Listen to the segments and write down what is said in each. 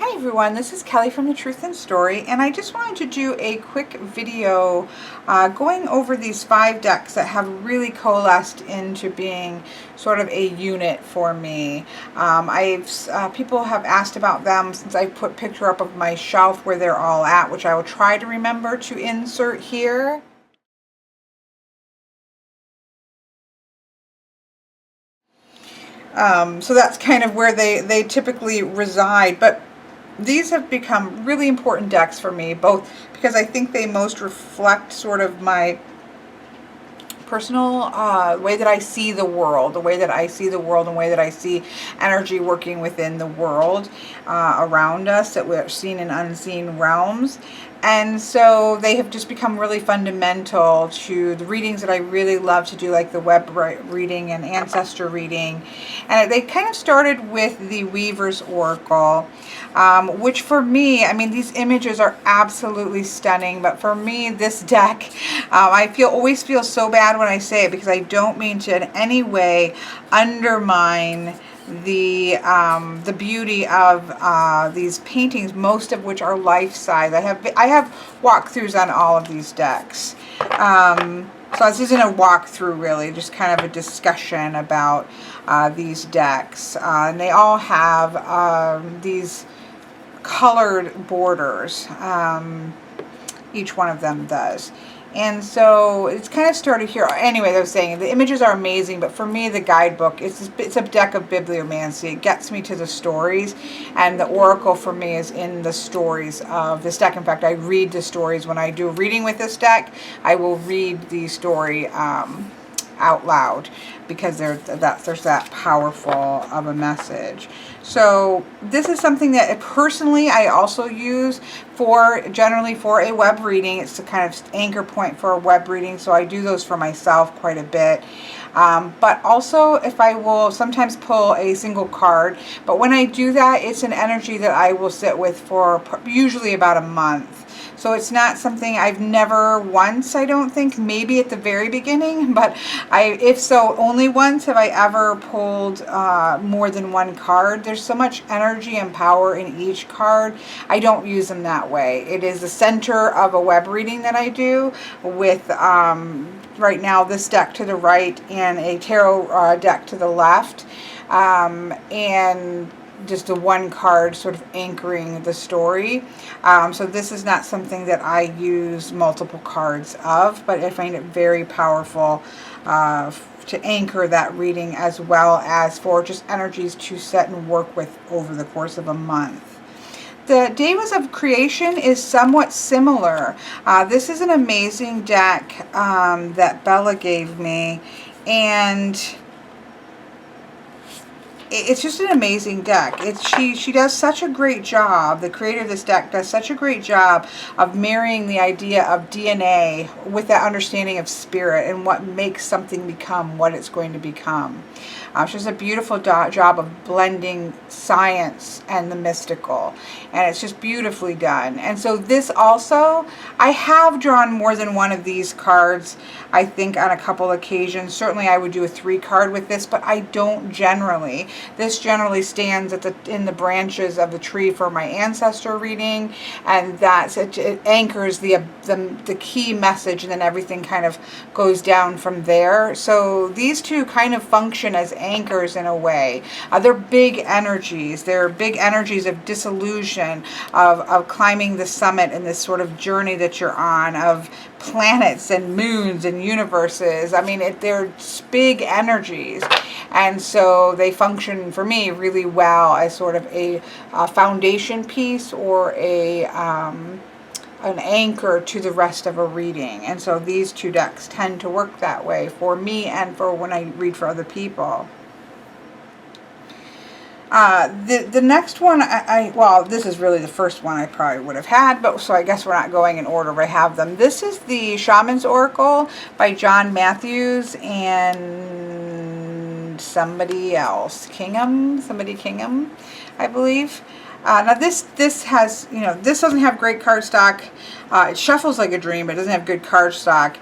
Hi everyone, this is Kelly from The Truth and Story, and I just wanted to do a quick video going over these 5 decks that have really coalesced into being sort of a unit for me. People have asked about them since I put picture up of my shelf where they're all at, which I will try to remember to insert here. So that's kind of where they typically reside, but these have become really important decks for me, both because I think they most reflect sort of my personal way that I see the world, the way that I see the world and way that I see energy working within the world around us, that we're seen in unseen realms. And so they have just become really fundamental to the readings that I really love to do, like the web reading and ancestor reading. And they kind of started with the Weaver's Oracle, which for me, I mean, these images are absolutely stunning, but for me, this deck, I always feel so bad when I say it, because I don't mean to in any way undermine the beauty of these paintings, most of which are life-size. I have walkthroughs on all of these decks. So this isn't a walkthrough really, just kind of a discussion about these decks. And they all have these colored borders. Each one of them does. And so it's kind of started here. Anyway, I was saying the images are amazing, but for me, the guidebook, it's a deck of bibliomancy. It gets me to the stories, and the oracle for me is in the stories of this deck. In fact, I read the stories when I do a reading with this deck. I will read the story out loud, because there's that powerful of a message. So this is something that personally I also use generally for a web reading. It's a kind of anchor point for a web reading, so I do those for myself quite a bit. But also, if I will sometimes pull a single card, but when I do that, it's an energy that I will sit with for usually about a month. So it's not something I've never once, I don't think, maybe at the very beginning, but if so, only once have I ever pulled more than one card. There's so much energy and power in each card. I don't use them that way. It is the center of a web reading that I do with right now this deck to the right and a tarot deck to the left, and just a one card sort of anchoring the story. So this is not something that I use multiple cards of, but I find it very powerful to anchor that reading, as well as for just energies to set and work with over the course of a month. The Devas of Creation is somewhat similar. This is an amazing deck that Bella gave me, and it's just an amazing deck. She does such a great job. The creator of this deck does such a great job of marrying the idea of DNA with that understanding of spirit and what makes something become what it's going to become. She does a beautiful job of blending science and the mystical, and it's just beautifully done. And so this also, I have drawn more than one of these cards, I think, on a couple occasions. Certainly I would do a 3-card with this, but I don't generally. This generally stands in the branches of the tree for my ancestor reading, and it anchors the key message, and then everything kind of goes down from there. So these two kind of function as anchors in a way. They're big energies. They're big energies of disillusion, of climbing the summit in this sort of journey that you're on, of planets and moons and universes. I mean, they're big energies, and so they function for me really well as sort of a foundation piece, or an anchor to the rest of a reading. And so these two decks tend to work that way for me and for when I read for other people. The next one, well, this is really the first one I probably would have had, but so I guess we're not going in order, but I have them. This is the Shaman's Oracle by John Matthews and somebody else. Kingham, I believe. Now this has, this doesn't have great cardstock. It shuffles like a dream, but it doesn't have good cardstock.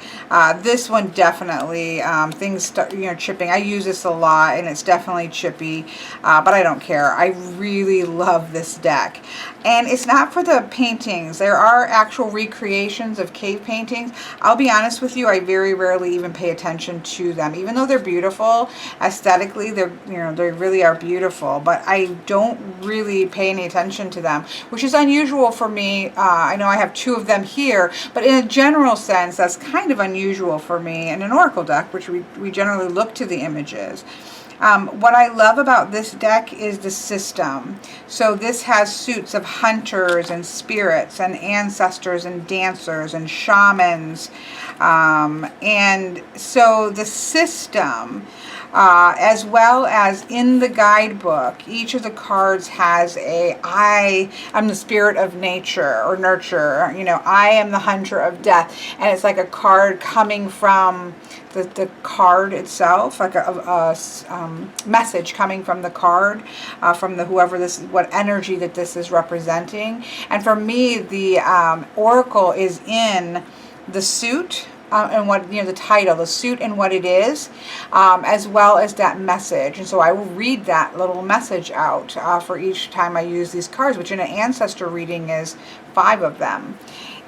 This one definitely, things start, chipping. I use this a lot, and it's definitely chippy, but I don't care. I really love this deck. And it's not for the paintings. There are actual recreations of cave paintings. I'll be honest with you, I very rarely even pay attention to them. Even though they're beautiful, aesthetically, they really are beautiful, but I don't really pay any attention to them, which is unusual for me. I know I have two of them here, but in a general sense, that's kind of unusual for me in an oracle deck, which we generally look to the images. What I love about this deck is the system. So this has suits of hunters and spirits and ancestors and dancers and shamans. And so the system, as well as in the guidebook, each of the cards has I'm the spirit of nature or nurture. I am the hunter of death. And it's like a card coming from the card itself, like a message coming from the card, from whoever what energy that this is representing. And for me, the oracle is in the suit, and what, the title, the suit and what it is, as well as that message. And so I will read that little message out for each time I use these cards, which in an ancestor reading is 5 of them.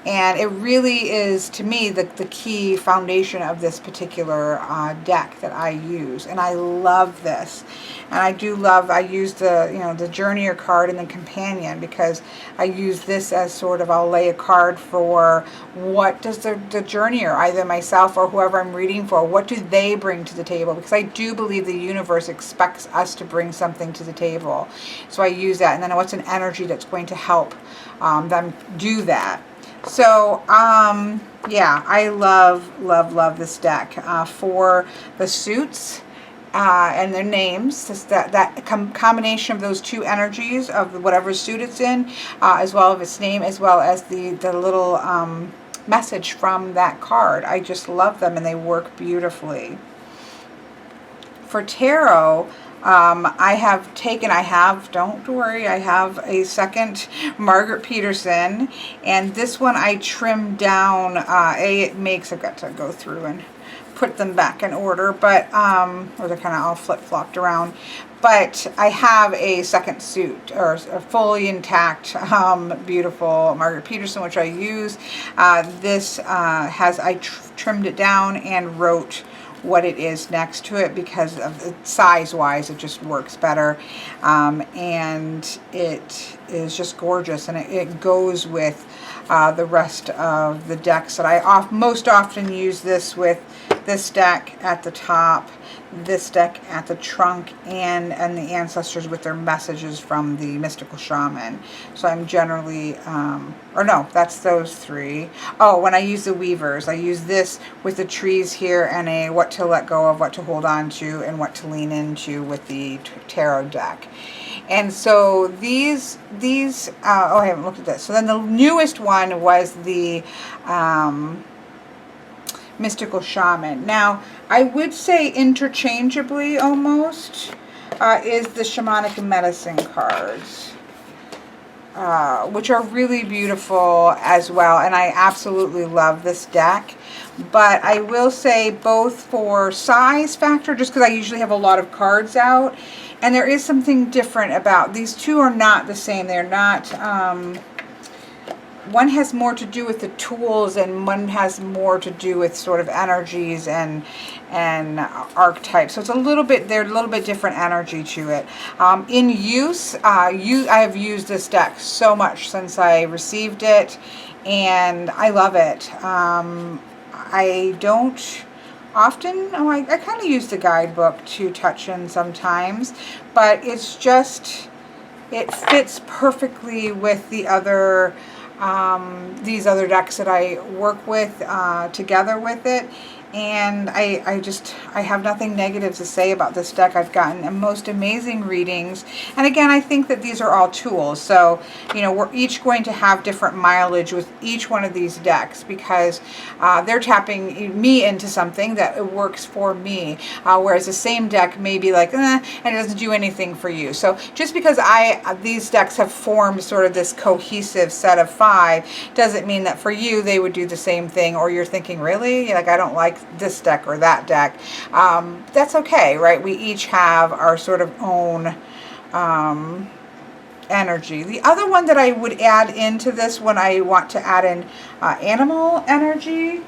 And it really is, to me, the key foundation of this particular deck that I use. And I love this. And I use the Journeyer card and the Companion, because I use this as sort of, I'll lay a card for what does the Journeyer, either myself or whoever I'm reading for, what do they bring to the table? Because I do believe the universe expects us to bring something to the table. So I use that. And then what's an energy that's going to help them do that? So, yeah, I love this deck for the suits and their names. That combination of those two energies of whatever suit it's in, as well as its name, as well as the little message from that card. I just love them, and they work beautifully. For tarot, don't worry, I have a second Margaret Peterson, and this one I trimmed down. I've got to go through and put them back in order, but, or they're kind of all flip-flopped around. But I have a second suit, or a fully intact, beautiful Margaret Peterson, which I use. I trimmed it down and wrote what it is next to it, because of size-wise it just works better, and it is just gorgeous, and it goes with the rest of the decks that I most often use this with. This deck at the top, this deck at the trunk, and the ancestors with their messages from the mystical shaman. So I'm generally, that's those 3. Oh, when I use the weavers, I use this with the trees here, and a what to let go of, what to hold on to, and what to lean into with the tarot deck. And so these I haven't looked at this. So then the newest one was the mystical shaman. Now, I would say interchangeably almost is the shamanic medicine cards, which are really beautiful as well, and I absolutely love this deck. But I will say, both for size factor, just because I usually have a lot of cards out, and there is something different about these two. Are not the same. They're not one has more to do with the tools, and one has more to do with sort of energies and archetypes. So it's they're a little bit different energy to it. In use, I have used this deck so much since I received it, and I love it. I don't often, I kind of use the guidebook to touch in sometimes, but it's just, it fits perfectly with the other these other decks that I work with together with it, And I have nothing negative to say about this deck. I've gotten the most amazing readings. And again, I think that these are all tools. So, you know, we're each going to have different mileage with each one of these decks, because they're tapping me into something that works for me. Whereas the same deck may be like, and it doesn't do anything for you. So just because these decks have formed sort of this cohesive set of 5, doesn't mean that for you they would do the same thing, or you're thinking, really? Like, I don't like this deck or that deck. That's okay, right? We each have our sort of own energy. The other one that I would add into this when I want to add in animal energy,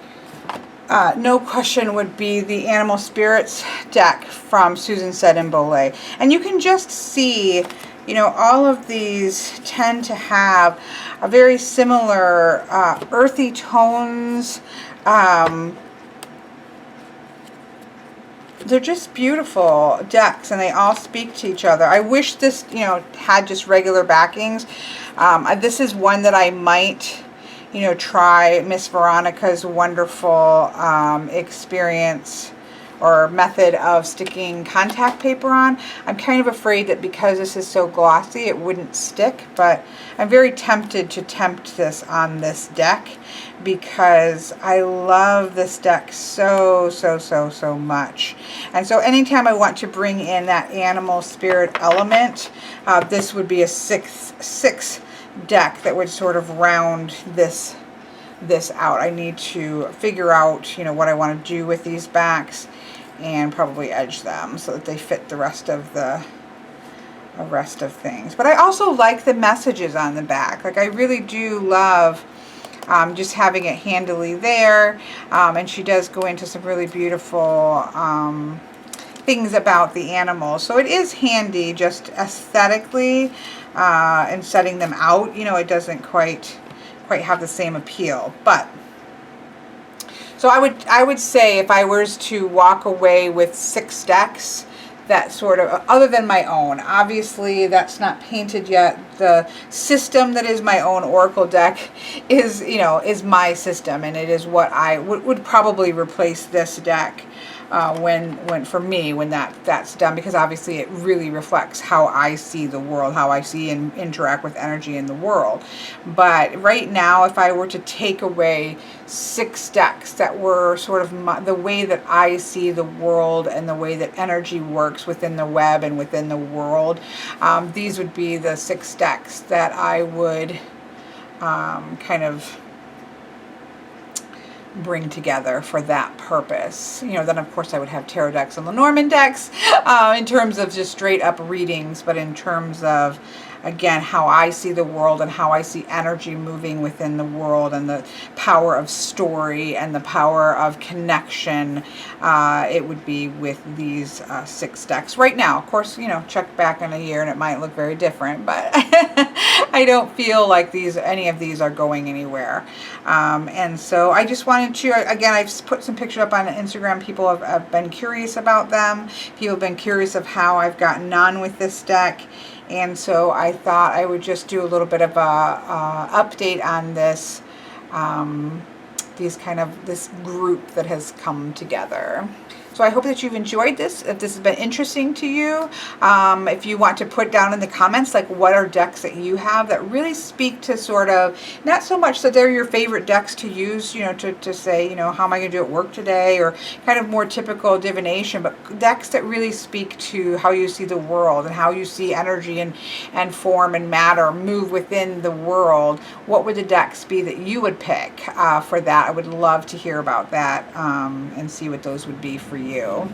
no question, would be the Animal Spirits deck from Susan Said and Bolay. And you can just see, you know, all of these tend to have a very similar earthy tones. They're just beautiful decks, and they all speak to each other. I wish this, you know, had just regular backings. This is one that I might, you know, try Miss Veronica's wonderful experience or method of sticking contact paper on. I'm kind of afraid that because this is so glossy, it wouldn't stick, but I'm very tempted to tempt this on this deck, because I love this deck so much. And so anytime I want to bring in that animal spirit element, this would be a six deck that would sort of round this out. I need to figure out, you know, what I want to do with these backs, and probably edge them so that they fit the rest of things. But I also like the messages on the back. Like, I really do love just having it handily there. And she does go into some really beautiful things about the animals. So it is handy just aesthetically, and setting them out. You know, it doesn't quite have the same appeal. But so I would say, if I was to walk away with 6 decks, that sort of, other than my own, obviously that's not painted yet. The system that is my own Oracle deck is, you know, is my system, and it is what I would probably replace this deck when for me, when that's done, because obviously it really reflects how I see the world, how I see and interact with energy in the world. But right now, if I were to take away 6 decks that were sort of the way that I see the world and the way that energy works within the web and within the world, these would be the 6 decks that I would kind of bring together for that purpose. You know, then of course I would have tarot decks and Lenormand decks in terms of just straight up readings, but in terms of, again, how I see the world and how I see energy moving within the world, and the power of story and the power of connection, it would be with these 6 decks. Right now, of course, you know, check back in a year and it might look very different, but I don't feel like any of these are going anywhere. And so I just wanted to, again, I've put some pictures up on Instagram. People have been curious about them. People have been curious of how I've gotten on with this deck. And so I thought I would just do a little bit of a update on this, this group that has come together. So I hope that you've enjoyed this. If this has been interesting to you, if you want to put down in the comments, like, what are decks that you have that really speak to sort of, not so much that they're your favorite decks to use, you know, to say, you know, how am I going to do at work today, or kind of more typical divination, but decks that really speak to how you see the world and how you see energy and form and matter move within the world. What would the decks be that you would pick for that? I would love to hear about that and see what those would be for you.